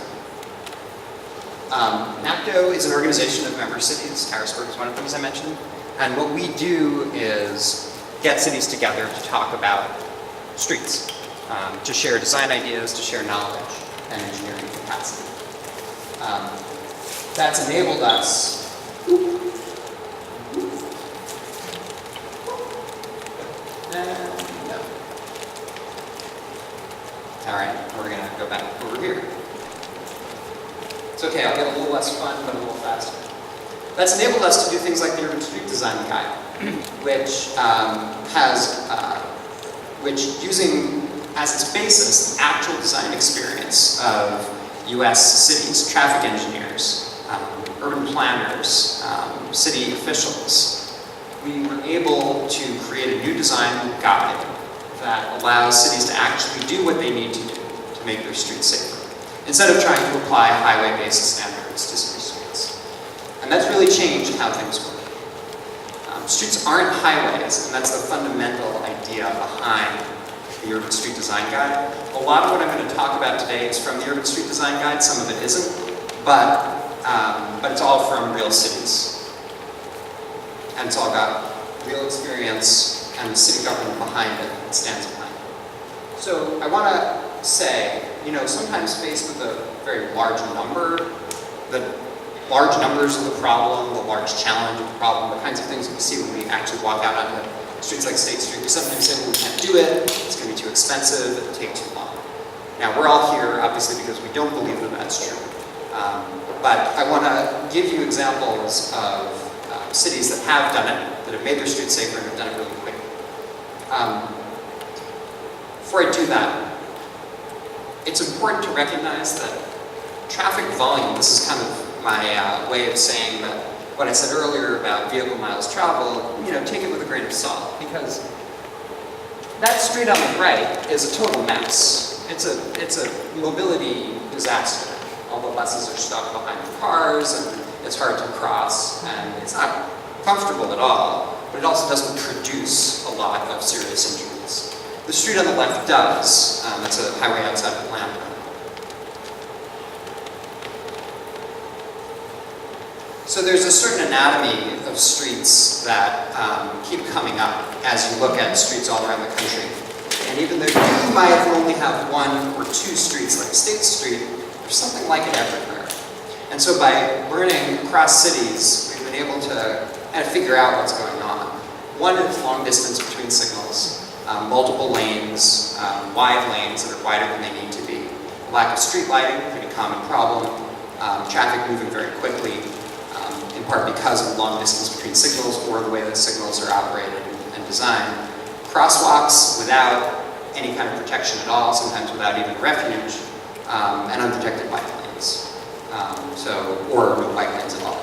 NACTO is an organization of member cities. Harrisburg is one of them, as I mentioned. And what we do is get cities together to talk about streets, to share design ideas, to share knowledge and engineering capacity. That's enabled us All right, we're going to go back over here. It's okay, I'll get a little less fun, but a little faster. That's enabled us to do things like the Urban Street Design Guide, which using as its basis the actual design experience of US cities, traffic engineers, urban planners, city officials, we were able to create a new design guide that allows cities to actually do what they need to do to make their streets safer, instead of trying to apply highway-based standards to city streets. And that's really changed how things work. Streets aren't highways, and that's the fundamental idea behind the Urban Street Design Guide. A lot of what I'm going to talk about today is from the Urban Street Design Guide, some of it isn't, but it's all from real cities. And it's all got real experience and the city government behind it, that stands behind it. So I want to say, sometimes faced with a very large number, the large numbers of the problem, the large challenge of the problem, the kinds of things we see when we actually walk out onto streets like State Street, we sometimes say, well, we can't do it, it's going to be too expensive, it'll take too long. Now, we're all here, obviously, because we don't believe that that's true. But I want to give you examples of cities that have done it, that have made their streets safer and have done it really quick. Before I do that, it's important to recognize that traffic volume, this is kind of my way of saying that what I said earlier about vehicle miles traveled, take it with a grain of salt, because that street on the right is a total mess. It's a mobility disaster. All the buses are stuck behind the cars, and it's hard to cross, and it's not comfortable at all, but it also doesn't produce a lot of serious injuries. The street on the left does. It's a highway outside of Atlanta. So there's a certain anatomy of streets that keep coming up as you look at streets all around the country. And even though you might only have one or two streets like State Street, there's something like it everywhere. And so by learning across cities, we've been able to kind of figure out what's going on. One is long distance between signals, multiple lanes, wide lanes that are wider than they need to be. Lack of street lighting, pretty common problem. Traffic moving very quickly, in part because of long distance between signals or the way the signals are operated and designed. Crosswalks without any kind of protection at all, sometimes without even refuge, and unprotected bike lanes. Or no bike lanes at all.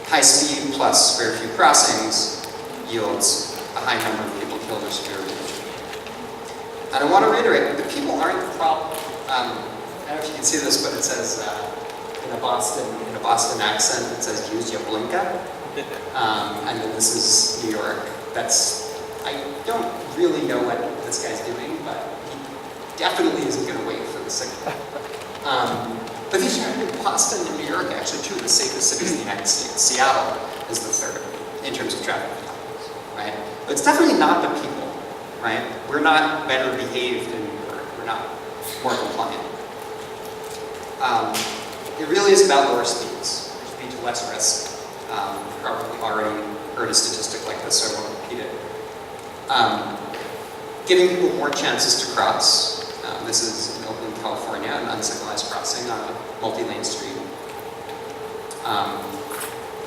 High speed plus very few crossings yields a high number of people killed or severely injured. And I want to reiterate, the people aren't the problem. I don't know if you can see this, but it says in a Boston accent, it says "use your blinker," and then this is New York. I don't really know what this guy's doing, but he definitely isn't going to wait for the signal. But these are Boston and New York, actually two of the safest cities in the United States. Seattle is the third in terms of traffic fatalities, right? But it's definitely not the people, right? We're not better behaved in New York. We're not more compliant. It really is about lower speeds, which lead to less risk. You've probably already heard a statistic like this, so I won't repeat it. Giving people more chances to cross. This is in Oakland, California, an unsignalized crossing on a multi-lane street.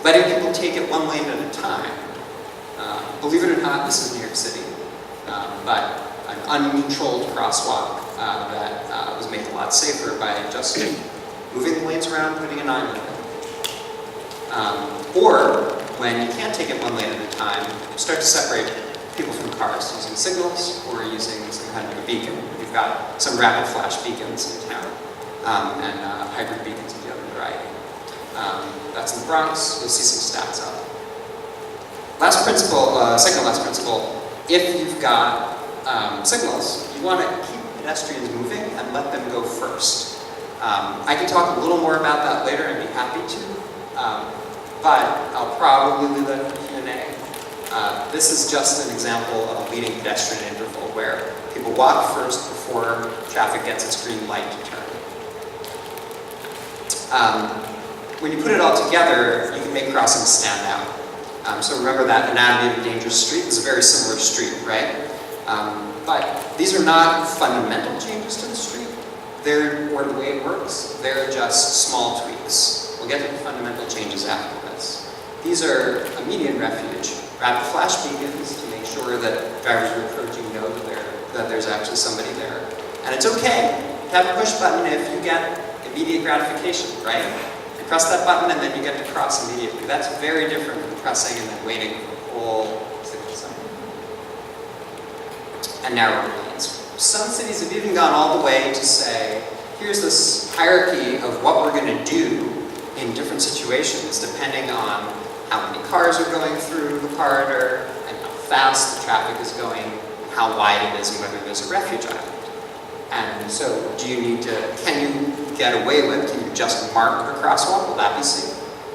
Letting people take it one lane at a time. Believe it or not, this is New York City, but an uncontrolled crosswalk that was made a lot safer by just moving the lanes around, putting an island in. Or, when you can't take it one lane at a time, you start to separate people from cars using signals or using some kind of a beacon. We've got some rapid flash beacons in town, and hybrid beacons of the other variety. That's in the Bronx. You'll see some stats up. Last principle, second to last principle, if you've got signals, you want to keep pedestrians moving and let them go first. I can talk a little more about that later and be happy to, but I'll probably leave that for Q&A. This is just an example of a leading pedestrian interval where people walk first before traffic gets its green light to turn. When you put it all together, you can make crossings stand out. So remember that anatomy of a dangerous street is a very similar street, right? But these are not fundamental changes to the street, or the way it works. They're just small tweaks. We'll get to the fundamental changes after this. These are a median refuge. Rapid flash beacons to make sure that drivers who are approaching know that there's actually somebody there. And it's okay to have a push button if you get immediate gratification, right? You press that button and then you get to cross immediately. That's very different from pressing and then waiting for the whole signal cycle. And narrower lanes. Some cities have even gone all the way to say, here's this hierarchy of what we're going to do in different situations depending on how many cars are going through the corridor and how fast the traffic is going, how wide it is, and whether there's a refuge island. And so can you get away with, can you just mark a crosswalk? Will that be safe?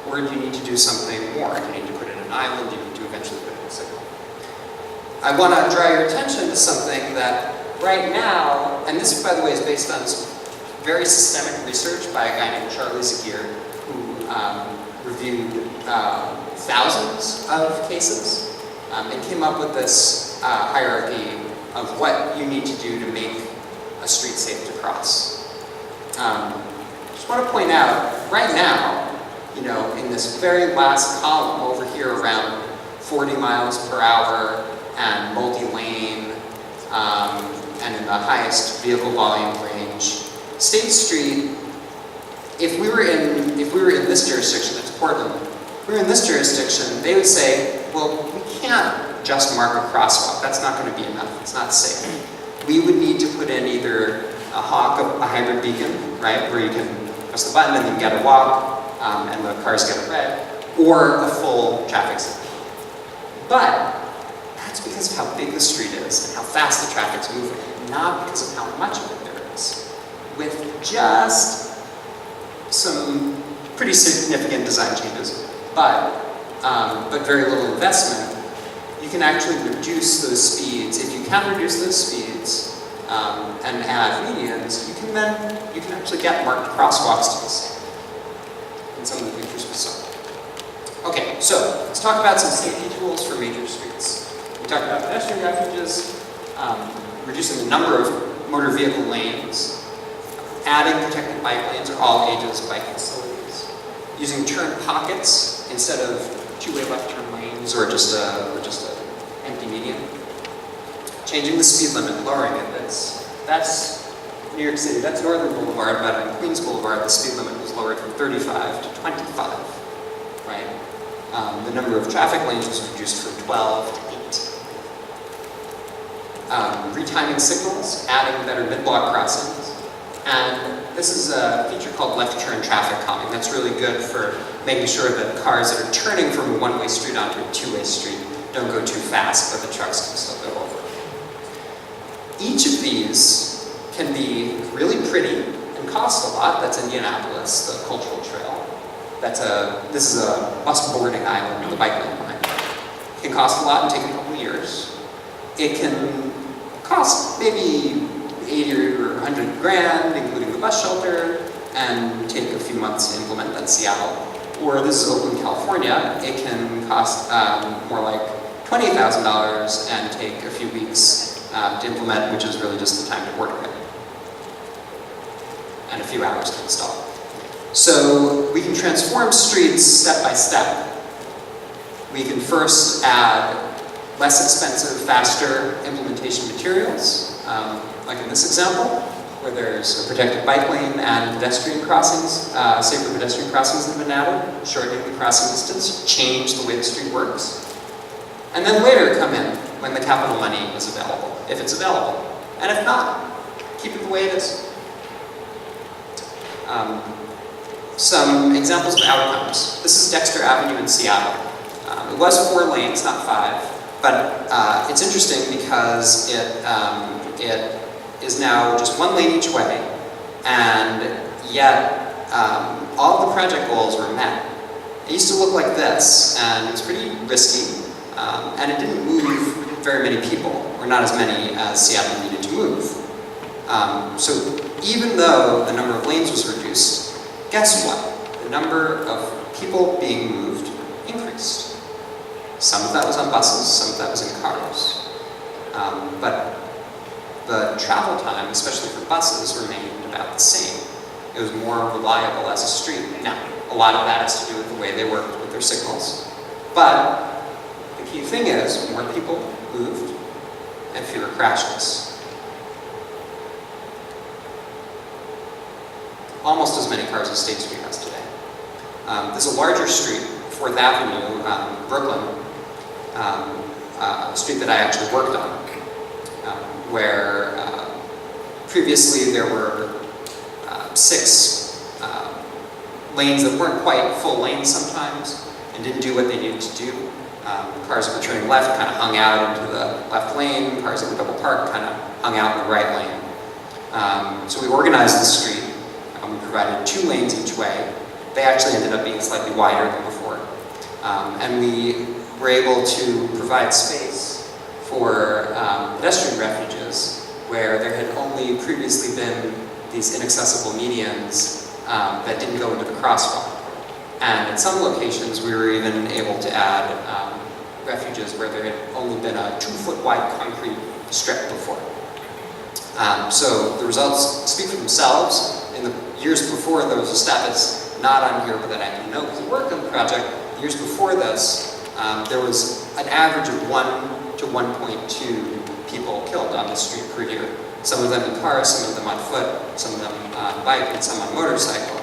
Or do you need to do something more? Do you need to put in an island? Do you need to eventually put in a signal? I want to draw your attention to something that right now, and this, by the way, is based on some very systemic research by a guy named Charlie Zagier, who reviewed thousands of cases and came up with this hierarchy of what you need to do to make a street safe to cross. Just want to point out, right now, in this very last column over here around 40 miles per hour and multi-lane, and in the highest vehicle volume range, State Street, if we were in this jurisdiction, that's Portland, if we were in this jurisdiction, they would say, well, we can't just mark a crosswalk. That's not going to be enough. It's not safe. We would need to put in either a hybrid beacon, right, where you can press the button and you get a walk, and the cars get a red, or a full traffic signal. But that's because of how big the street is and how fast the traffic's moving, not because of how much of it there is. With just some pretty significant design changes, but very little investment, you can actually reduce those speeds. If you can reduce those speeds and add medians, you can actually get marked crosswalks to the same. In some of the pictures we saw. Okay, so let's talk about some safety tools for major streets. We talked about pedestrian refuges, reducing the number of motor vehicle lanes, adding protected bike lanes or all ages bike facilities, using turn pockets instead of two-way left turn lanes or just a empty median, changing the speed limit, lowering it. That's New York City, that's Northern Boulevard, but on Queens Boulevard, the speed limit was lowered from 35 to 25, right? The number of traffic lanes was reduced from 12 to 8. Retiming signals, adding better mid-block crossings, and this is a feature called left turn traffic calming. That's really good for making sure that cars that are turning from a one-way street onto a two-way street don't go too fast, but the trucks can still go over. Each of these can be really pretty and cost a lot. That's Indianapolis, the cultural trail. This is a bus boarding island, the bike lane line. It can cost a lot and take a couple of years. It can cost maybe 80 or 100 grand, including the bus shelter, and take a few months to implement. That's Seattle. Or this is Oakland, California. It can cost more like $20,000 and take a few weeks to implement, which is really just the time to work with, and a few hours to install. So we can transform streets step by step. We can first add less expensive, faster implementation materials, like in this example, where there's a protected bike lane and pedestrian crossings, safer pedestrian crossings that have been added, shortening the crossing distance, change the way the street works. And then later come in when the capital money is available, if it's available. And if not, keep it the way it is. Some examples of outcomes. This is Dexter Avenue in Seattle. It was 4 lanes, not 5, but it's interesting because it is now just 1 lane each way, and yet all the project goals were met. It used to look like this, and it was pretty risky, and it didn't move very many people, or not as many as Seattle needed to move. So even though the number of lanes was reduced, guess what? The number of people being moved increased. Some of that was on buses, some of that was in cars. But the travel time, especially for buses, remained about the same. It was more reliable as a street. Now, a lot of that has to do with the way they worked with their signals. But the key thing is, more people moved and fewer crashes. Almost as many cars as State Street has today. There's a larger street, 4th Avenue, Brooklyn, a street that I actually worked on, where previously there were 6 lanes that weren't quite full lanes sometimes and didn't do what they needed to do. Cars that were turning left kind of hung out into the left lane. Cars that were double parked kind of hung out in the right lane. So we organized the street. We provided 2 lanes each way. They actually ended up being slightly wider than before. And we were able to provide space for pedestrian refuges where there had only previously been these inaccessible medians that didn't go into the crosswalk. And at some locations, we were even able to add refuges where there had only been a 2-foot wide concrete strip before. So the results speak for themselves. In the years before, there was a stat that's not on here, but that I can note because I worked on the project. The years before this, there was an average of 1 to 1.2 people killed on the street per year. Some of them in cars, some of them on foot, some of them on bike, and some on motorcycle.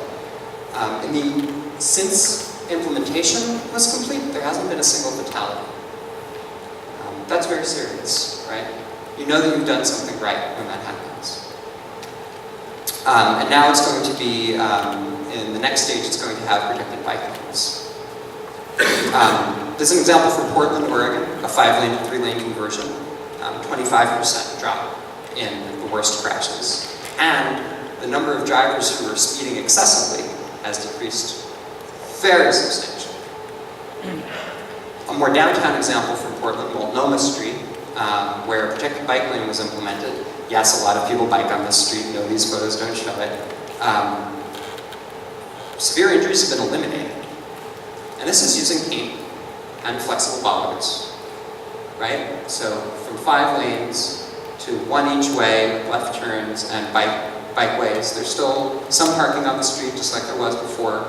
Since implementation was complete, there hasn't been a single fatality. That's very serious, right? You know that you've done something right when that happens. And now it's going to be, in the next stage, it's going to have protected bike lanes. This is an example from Portland, Oregon, a 5-lane to 3-lane conversion, 25% drop in the worst crashes. And the number of drivers who are speeding excessively has decreased very substantially. A more downtown example from Portland, Multnomah Street, where a protected bike lane was implemented. Yes, a lot of people bike on this street. No, these photos don't show it. Severe injuries have been eliminated. And this is using paint and flexible bollards, right? So from 5 lanes to 1 each way with left turns and bikeways. There's still some parking on the street, just like there was before.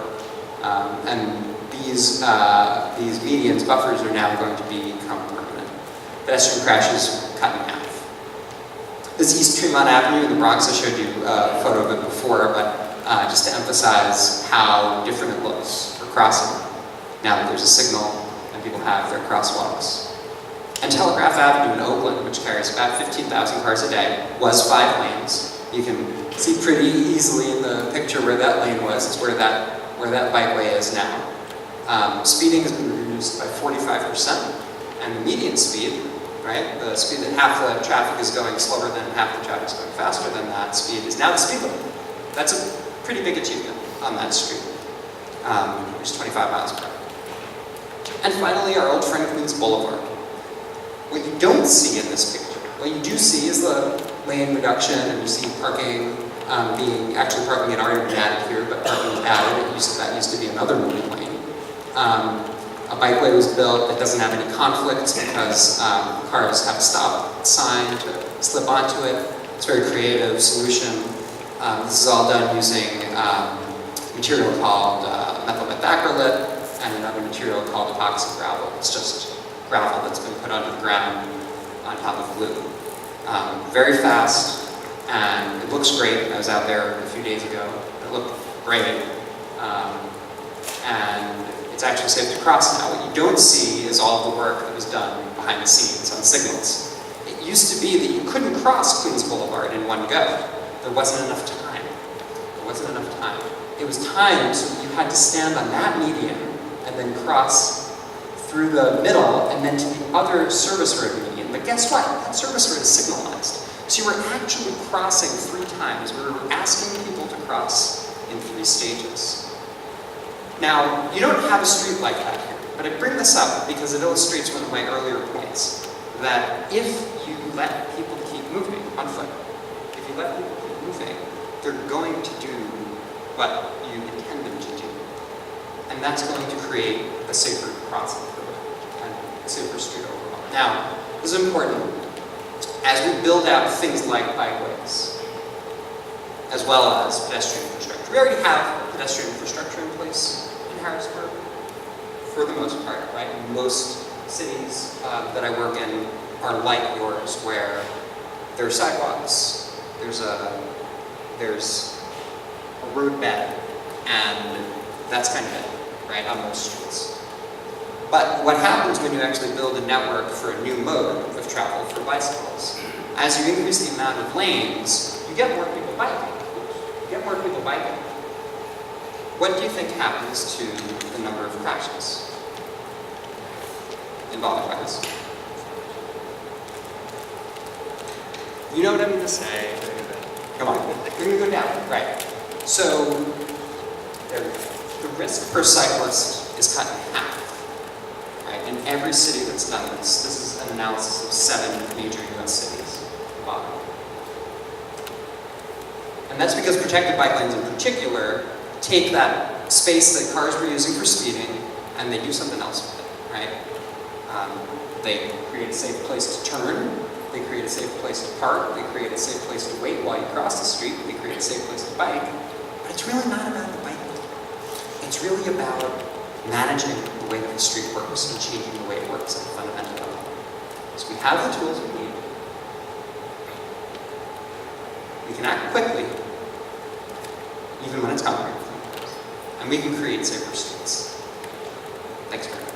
And these medians, buffers, are now going to become permanent. Pedestrian crashes cut in half. This is East Tremont Avenue in the Bronx. I showed you a photo of it before, but just to emphasize how different it looks for crossing now that there's a signal and people have their crosswalks. And Telegraph Avenue in Oakland, which carries about 15,000 cars a day, was 5 lanes. You can see pretty easily in the picture where that lane was. It's where that bikeway is now. Speeding has been reduced by 45%, and the median speed, right, the speed that half the traffic is going slower than half the traffic is going faster than that speed, is now the speed limit. That's a pretty big achievement on that street, which is 25 miles per hour. And finally, our old friend Queens Boulevard. What you don't see in this picture, what you do see is the lane reduction, and you see parking actually parking had already been added here, but parking was added. That used to be another moving lane. A bikeway was built that doesn't have any conflicts because cars have a stop sign to slip onto it. It's a very creative solution. This is all done using material called methyl methacrylate and another material called epoxy gravel. It's just gravel that's been put onto the ground on top of glue. Very fast, and it looks great. I was out there a few days ago. It looked great. And it's actually safe to cross now. What you don't see is all of the work that was done behind the scenes on signals. It used to be that you couldn't cross Queens Boulevard in one go. There wasn't enough time. There wasn't enough time. It was timed so that you had to stand on that median and then cross through the middle and then to the other service road median. But guess what? That service road is signalized. So you were actually crossing 3 times. We were asking people to cross in 3 stages. Now, you don't have a street like that here, but I bring this up because it illustrates one of my earlier points, that if you let people keep moving on foot, if you let people keep moving, they're going to do what you intend them to do. And that's going to create a safer crossing and a safer street overall. Now, this is important. As we build out things like bikeways, as well as pedestrian infrastructure. We already have pedestrian infrastructure in place in Harrisburg, for the most part, right? Most cities that I work in are like yours, where there are sidewalks, there's a road bed, and that's kind of it, right, on most streets. But what happens when you actually build a network for a new mode of travel for bicycles? As you increase the amount of lanes, you get more people biking. You get more people biking. what do you think happens to the number of crashes involving bikes? You know what I'm going to say. Come on, we're going to go down, right. So, the risk per cyclist is cut in half, right? In every city that's done this, this is an analysis of 7 major US cities. Wow. And that's because protected bike lanes in particular take that space that cars were using for speeding and they do something else with it, right? They create a safe place to turn, they create a safe place to park, they create a safe place to wait while you cross the street, they create a safe place to bike. But it's really not about the bike. It's really about managing the way that the street works and changing the way it works at a fundamental level. So we have the tools we need. We can act quickly, even when it's complicated. And we can create safer streets. Thanks very much.